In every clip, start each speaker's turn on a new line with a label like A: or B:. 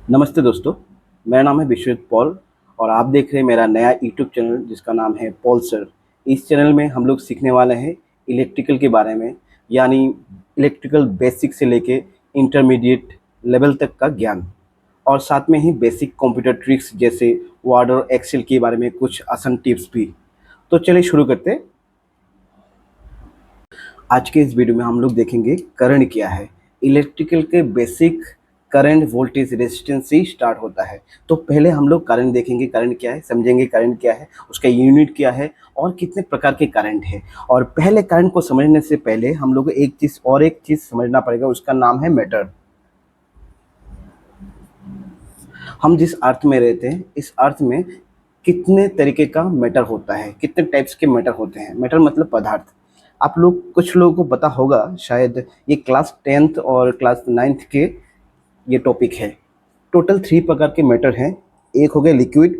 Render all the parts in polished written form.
A: नमस्ते दोस्तों, मेरा नाम है विश्वजीत पॉल और आप देख रहे हैं मेरा नया यूट्यूब चैनल जिसका नाम है पॉल सर। इस चैनल में हम लोग सीखने वाले हैं इलेक्ट्रिकल के बारे में, यानी इलेक्ट्रिकल बेसिक से लेके इंटरमीडिएट लेवल तक का ज्ञान, और साथ में ही बेसिक कंप्यूटर ट्रिक्स जैसे वर्ड और एक्सेल के बारे में कुछ आसान टिप्स भी। तो चलिए शुरू करते हैं। आज के इस वीडियो में हम लोग देखेंगे करंट क्या है। इलेक्ट्रिकल के बेसिक करंट वोल्टेज रेजिस्टेंस से स्टार्ट होता है। तो पहले हम लोग करंट देखेंगे, करंट क्या है, समझेंगे करंट क्या है, उसका यूनिट क्या है और कितने प्रकार के करंट है। और पहले करंट को समझने से पहले हम लोग को एक चीज़ समझना पड़ेगा, उसका नाम है मैटर। हम जिस अर्थ में रहते हैं, इस अर्थ में कितने तरीके का मैटर होता है, कितने टाइप्स के मैटर होते हैं। मैटर मतलब पदार्थ। आप लोग, कुछ लोगों को पता होगा शायद, ये क्लास 10th और क्लास 9th के ये टॉपिक है। टोटल 3 प्रकार के मैटर हैं। एक हो गया लिक्विड,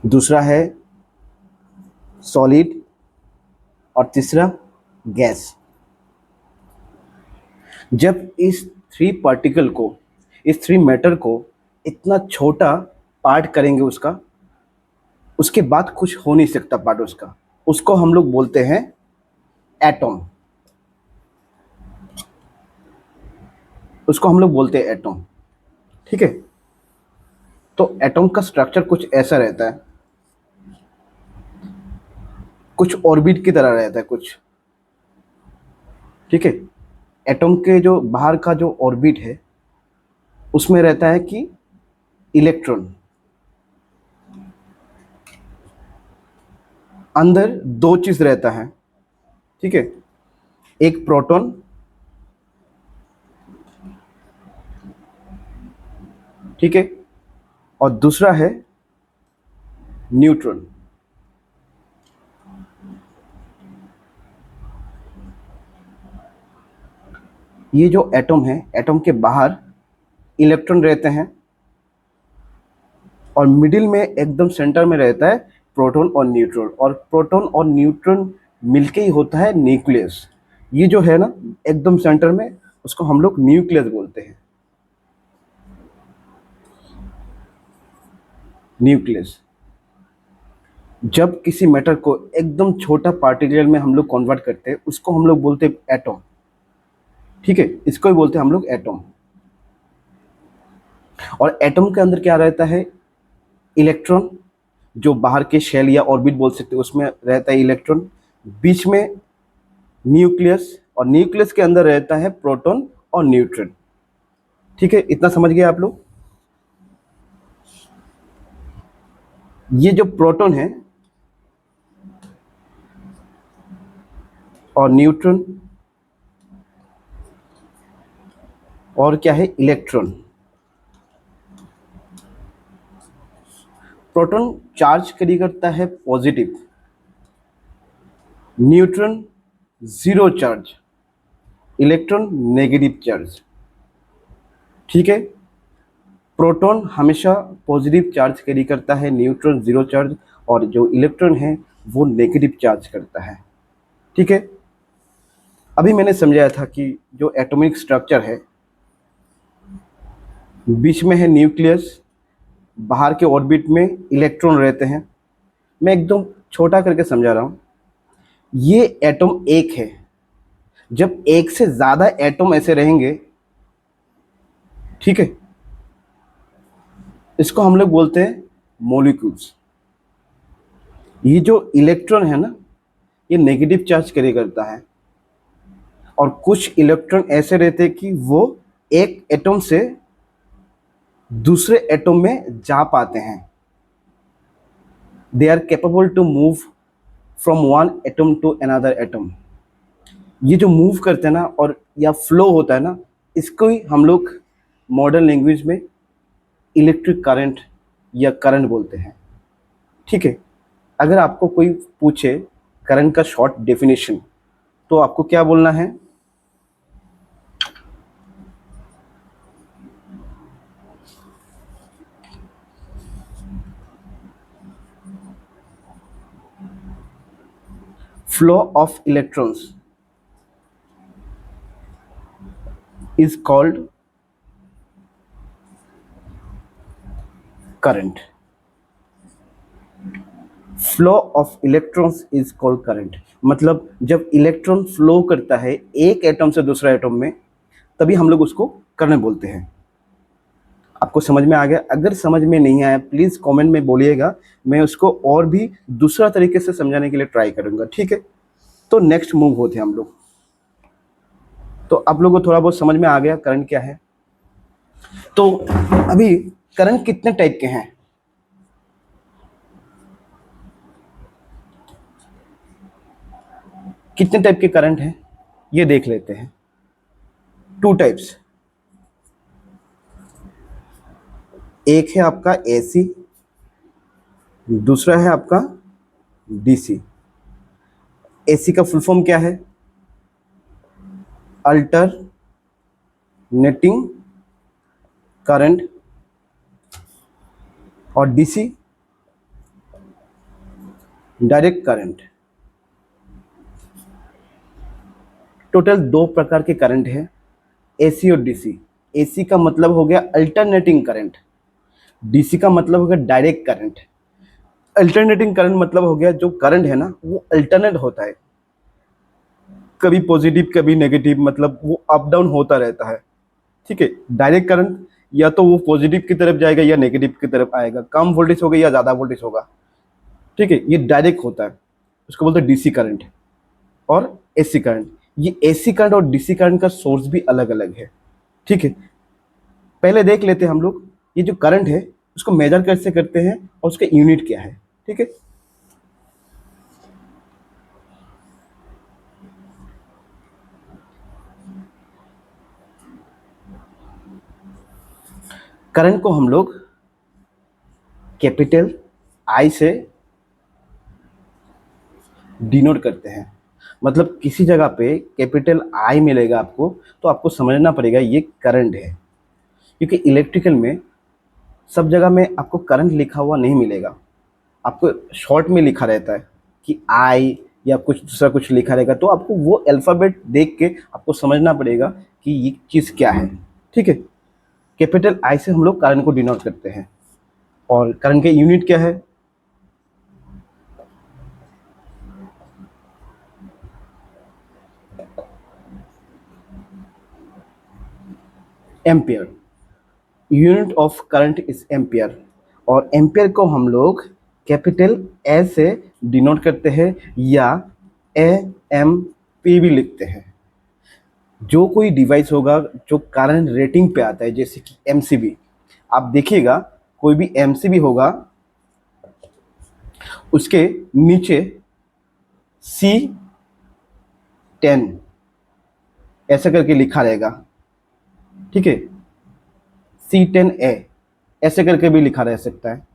A: दूसरा है सॉलिड और तीसरा गैस। जब इस थ्री मैटर को इतना छोटा पार्ट करेंगे उसका, उसके बाद कुछ हो नहीं सकता पार्ट उसका, उसको हम लोग बोलते हैं एटॉम। उसको हम लोग बोलते हैं एटॉम। ठीक है। तो एटॉम का स्ट्रक्चर कुछ ऐसा रहता है, कुछ ऑर्बिट की तरह रहता है कुछ। ठीक है। एटॉम के जो बाहर का जो ऑर्बिट है, उसमें रहता है कि इलेक्ट्रॉन। अंदर दो चीज रहता है। ठीक है। एक प्रोटॉन, ठीक है, और दूसरा है न्यूट्रॉन। ये जो एटॉम है, एटॉम के बाहर इलेक्ट्रॉन रहते हैं और मिडिल में एकदम सेंटर में रहता है प्रोटॉन और न्यूट्रॉन। और प्रोटॉन और न्यूट्रॉन मिलके ही होता है न्यूक्लियस। ये जो है ना, एकदम सेंटर में, उसको हम लोग न्यूक्लियस बोलते हैं। न्यूक्लियस। जब किसी मैटर को एकदम छोटा पार्टिकल में हम लोग कन्वर्ट करते हैं, उसको हम लोग बोलते हैं एटॉम। ठीक है, इसको ही बोलते हैं हम लोग एटॉम। और एटॉम के अंदर क्या रहता है? इलेक्ट्रॉन। जो बाहर के शेल या ऑर्बिट बोल सकते हैं, उसमें रहता है इलेक्ट्रॉन। बीच में न्यूक्लियस, और न्यूक्लियस के अंदर रहता है प्रोटॉन और न्यूट्रॉन। ठीक है, इतना समझ गए आप लोग? ये जो प्रोटॉन है और न्यूट्रॉन, और क्या है? इलेक्ट्रॉन। प्रोटॉन चार्ज कैरी करता है positive, neutron zero charge, electron negative charge. ठीक है। प्रोटॉन हमेशा पॉजिटिव चार्ज कैरी करता है, न्यूट्रॉन जीरो चार्ज, और जो इलेक्ट्रॉन है वो नेगेटिव चार्ज करता है। ठीक है। अभी मैंने समझाया था कि जो एटॉमिक स्ट्रक्चर है, बीच में है न्यूक्लियस, बाहर के ऑर्बिट में इलेक्ट्रॉन रहते हैं। मैं एकदम छोटा करके समझा रहा हूँ। ये एटॉम एक है। जब एक से ज़्यादा एटॉम ऐसे रहेंगे, ठीक है, इसको हम लोग बोलते हैं मॉलिक्यूल्स। ये जो इलेक्ट्रॉन है ना, ये नेगेटिव चार्ज कैरी करता है, और कुछ इलेक्ट्रॉन ऐसे रहते हैं कि वो एक एटॉम से दूसरे एटॉम में जा पाते हैं। They are capable to move from one atom to another atom. ये जो मूव करते हैं ना, और या फ्लो होता है ना, इसको ही हम लोग मॉडर्न लैंग्वेज में इलेक्ट्रिक करंट या करंट बोलते हैं। ठीक है। अगर आपको कोई पूछे करंट का शॉर्ट डेफिनेशन, तो आपको क्या बोलना है? Flow of electrons is called current. Flow of electrons is called current. मतलब जब इलेक्ट्रॉन फ्लो करता है एक एटम से दूसरा एटम में, तभी हम लोग उसको करंट बोलते हैं। आपको समझ में आ गया? अगर समझ में नहीं आया प्लीज़ कमेंट में बोलिएगा, मैं उसको और भी दूसरा तरीके से समझाने के लिए ट्राई करूँगा, ठीक है? तो नेक्स्ट मूव होते हैं हम लोग। तो आप लोगों को थोड़ा बहुत समझ में आ गया करंट क्या है। तो अभी करंट कितने टाइप के हैं? कितने टाइप के करंट हैं ये देख लेते हैं। 2 टाइप्स। एक है आपका एसी, दूसरा है आपका डीसी। एसी का फुल फॉर्म क्या है? Alternating current. और डीसी डायरेक्ट करंट। टोटल 2 प्रकार के करंट है, एसी और डीसी। एसी का मतलब हो गया अल्टरनेटिंग करंट, डीसी का मतलब हो गया डायरेक्ट करंट। अल्टरनेटिंग करंट मतलब हो गया जो करंट है ना वो अल्टरनेट होता है, कभी पॉजिटिव कभी नेगेटिव, मतलब वो अप डाउन होता रहता है, ठीक है। डायरेक्ट करंट या तो वो पॉजिटिव की तरफ जाएगा या नेगेटिव की तरफ आएगा, कम वोल्टेज होगा या ज़्यादा वोल्टेज होगा, ठीक है। ये डायरेक्ट होता है, उसको बोलते हैं डीसी करंट और एसी करंट। ये एसी करंट और डीसी करंट का सोर्स भी अलग अलग है, ठीक है। पहले देख लेते हैं हम लोग ये जो करंट है उसको मेजर कैसे करते हैं और उसका यूनिट क्या है, ठीक है। करंट को हम लोग कैपिटल आई से डिनोट करते हैं। मतलब किसी जगह पे कैपिटल आई मिलेगा आपको तो आपको समझना पड़ेगा ये करंट है, क्योंकि इलेक्ट्रिकल में सब जगह में आपको करंट लिखा हुआ नहीं मिलेगा, आपको शॉर्ट में लिखा रहता है कि आई या कुछ दूसरा कुछ लिखा रहेगा, तो आपको वो अल्फ़ाबेट देख के आपको समझना पड़ेगा कि ये चीज़ क्या है, ठीक है। कैपिटल आई से हम लोग करंट को डिनोट करते हैं और करंट के यूनिट क्या है? Ampere. Unit of current is ampere. और एम्पियर को हम लोग कैपिटल ए से डिनोट करते हैं या ए एम पी भी लिखते हैं। जो कोई डिवाइस होगा जो करंट रेटिंग पे आता है, जैसे कि एमसीबी, आप देखिएगा कोई भी एमसीबी होगा उसके नीचे C10 ऐसा करके लिखा रहेगा, ठीक है। C10A ऐसे करके भी लिखा रह सकता है।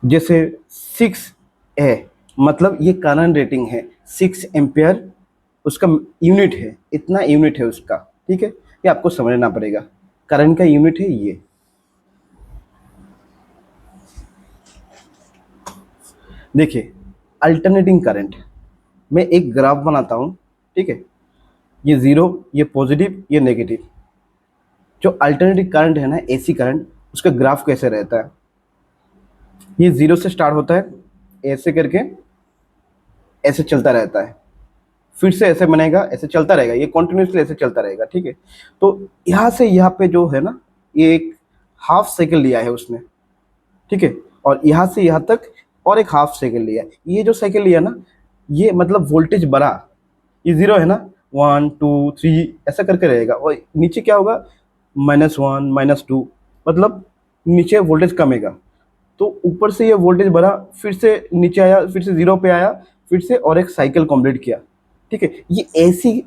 A: जैसे 6A मतलब ये करंट रेटिंग है, 6 एम्पियर उसका यूनिट है, इतना यूनिट है उसका, ठीक है। ये आपको समझना पड़ेगा, करंट का यूनिट है ये। देखिए अल्टरनेटिंग करंट, मैं एक ग्राफ बनाता हूँ, ठीक है। ये ज़ीरो, ये पॉजिटिव, ये नेगेटिव। जो अल्टरनेटिव करंट है ना एसी करंट, उसका ग्राफ कैसे रहता है? ये ज़ीरो से स्टार्ट होता है, ऐसे करके ऐसे चलता रहता है, फिर से ऐसे बनेगा, ऐसे चलता रहेगा, ये कॉन्टिन्यूसली ऐसे चलता रहेगा, ठीक है। तो यहाँ से यहाँ पे जो है ना ये एक हाफ साइकिल लिया है उसने, ठीक है। और यहाँ से यहाँ तक और एक हाफ साइकिल लिया है। ये जो साइकिल लिया ना ये मतलब वोल्टेज बढ़ा, ये ज़ीरो है ना, 1 2 3 ऐसा करके रहेगा, और नीचे क्या होगा -1 -2, मतलब नीचे वोल्टेज कमेगा। तो ऊपर से ये वोल्टेज बढ़ा, फिर से नीचे आया, फिर से ज़ीरो पे आया, फिर से और एक साइकिल कंप्लीट किया, ठीक है। ये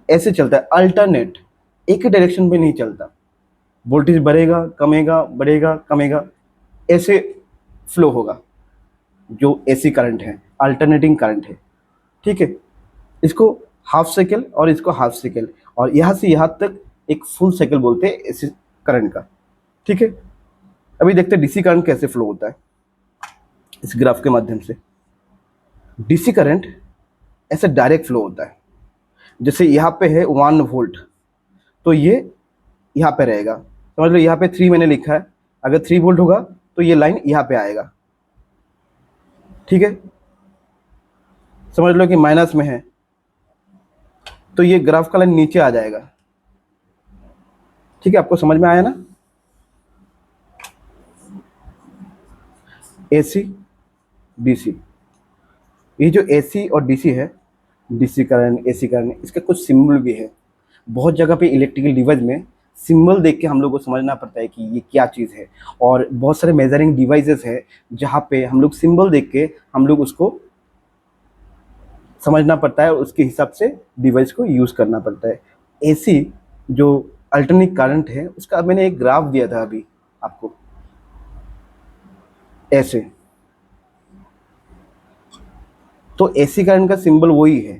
A: ऐसे चलता है अल्टरनेट, एक ही डायरेक्शन में नहीं चलता। वोल्टेज बढ़ेगा कमेगा, बढ़ेगा कमेगा, ऐसे फ्लो होगा। जो एसी करंट है अल्टरनेटिंग करंट है, ठीक है। इसको हाफ साइकिल और इसको हाफ साइकिल, और यहाँ से यहाँ तक एक फुल साइकिल बोलते हैं एसी करंट का, ठीक है। अभी देखते हैं डीसी करंट कैसे फ्लो होता है इस ग्राफ के माध्यम से। डीसी करंट ऐसे डायरेक्ट फ्लो होता है, जैसे यहाँ पे है 1 वोल्ट, तो ये यहाँ पे रहेगा, समझ लो यहाँ पे 3 मैंने लिखा है, अगर 3 वोल्ट होगा तो ये लाइन यहाँ पे आएगा, ठीक है। समझ लो कि माइनस में है तो ये ग्राफ का लाइन नीचे आ जाएगा, ठीक है। आपको समझ में आया ना? एसी डीसी, ये जो एसी और डीसी है, डीसी करंट एसी करंट, इसका कुछ सिंबल भी है। बहुत जगह पे इलेक्ट्रिकल डिवाइस में सिंबल देख के हम लोग को समझना पड़ता है कि ये क्या चीज़ है, और बहुत सारे मेजरिंग डिवाइसेस है जहाँ पे हम लोग सिंबल देख के हम लोग उसको समझना पड़ता है और उसके हिसाब से डिवाइस को यूज़ करना पड़ता है। एसी जो अल्टरनेट करंट है उसका मैंने एक ग्राफ दिया था अभी आपको, ऐसे। तो एसी करंट का सिंबल वही है,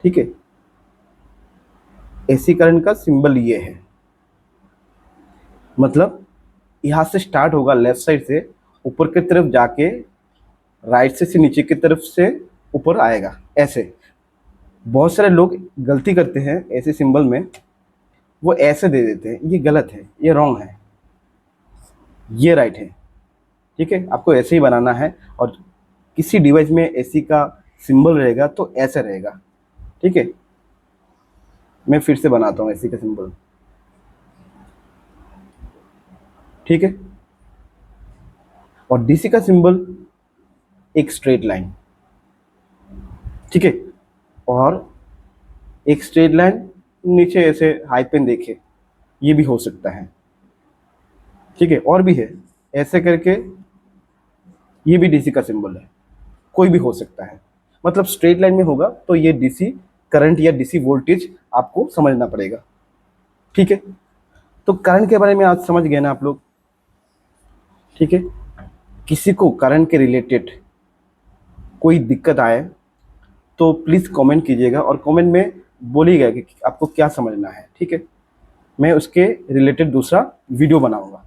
A: ठीक है। एसी करंट का सिंबल ये है, मतलब यहाँ से स्टार्ट होगा लेफ्ट साइड से ऊपर की तरफ जाके राइट से नीचे की तरफ से ऊपर आएगा, ऐसे। बहुत सारे लोग गलती करते हैं ऐसे सिंबल में, वो ऐसे दे देते हैं, ये गलत है, ये रॉन्ग है, ये राइट है, ठीक है। आपको ऐसे ही बनाना है, और किसी डिवाइस में एसी का सिंबल रहेगा तो ऐसे रहेगा, ठीक है। मैं फिर से बनाता हूँ एसी का सिंबल, ठीक है। और डीसी का सिंबल एक स्ट्रेट लाइन, ठीक है। और एक स्ट्रेट लाइन नीचे ऐसे हाई पेन देखे, ये भी हो सकता है, ठीक है। और भी है ऐसे करके, ये भी डीसी का सिंबल है, कोई भी हो सकता है। मतलब स्ट्रेट लाइन में होगा तो ये डीसी करंट या डीसी वोल्टेज आपको समझना पड़ेगा, ठीक है। तो करंट के बारे में आज समझ गए ना आप लोग, ठीक है। किसी को करंट के रिलेटेड कोई दिक्कत आए तो प्लीज़ कमेंट कीजिएगा, और कमेंट में बोलिएगा कि आपको क्या समझना है, ठीक है। मैं उसके रिलेटेड दूसरा वीडियो बनाऊंगा,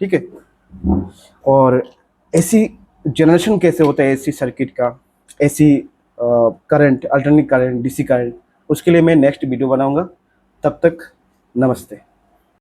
A: ठीक है। और ऐसी जनरेशन कैसे होता है एसी सर्किट का, AC current, alternate current, DC current, उसके लिए मैं नेक्स्ट वीडियो बनाऊंगा। तब तक नमस्ते।